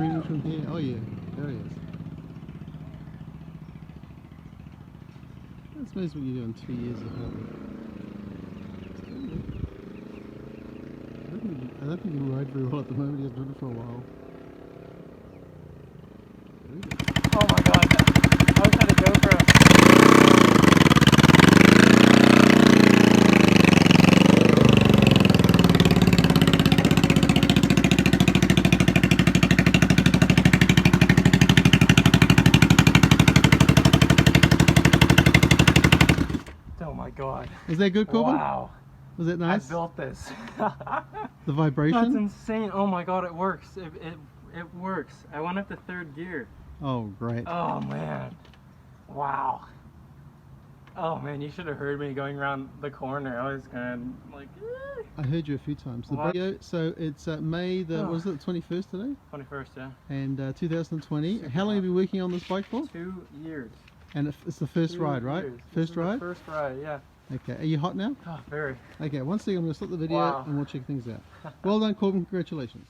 screaming from here? Oh yeah, there he is. That's amazing what you do in 2 years of Honda. I don't think you can ride very well at the moment. He hasn't driven for a while. Oh my god, I always had a GoPro. Oh my god. Was that good, Corbin? Wow. Was that nice? I built this. The vibration? That's insane. Oh my god, it works. It works. I went up to third gear. Oh, great. Oh man. Wow. Oh man, you should have heard me going around the corner. I was going like, eh. I heard you a few times. The video, so it's May the, what was it, the 21st today? 21st, yeah. And 2020. How long have you been working on this bike for? 2 years. And it's the first 2 ride, right? years. First ride? First ride, yeah. Okay, are you hot now? Oh, very. Okay, one second, I'm going to stop the video Wow. and we'll check things out. Well done, Corbin, congratulations.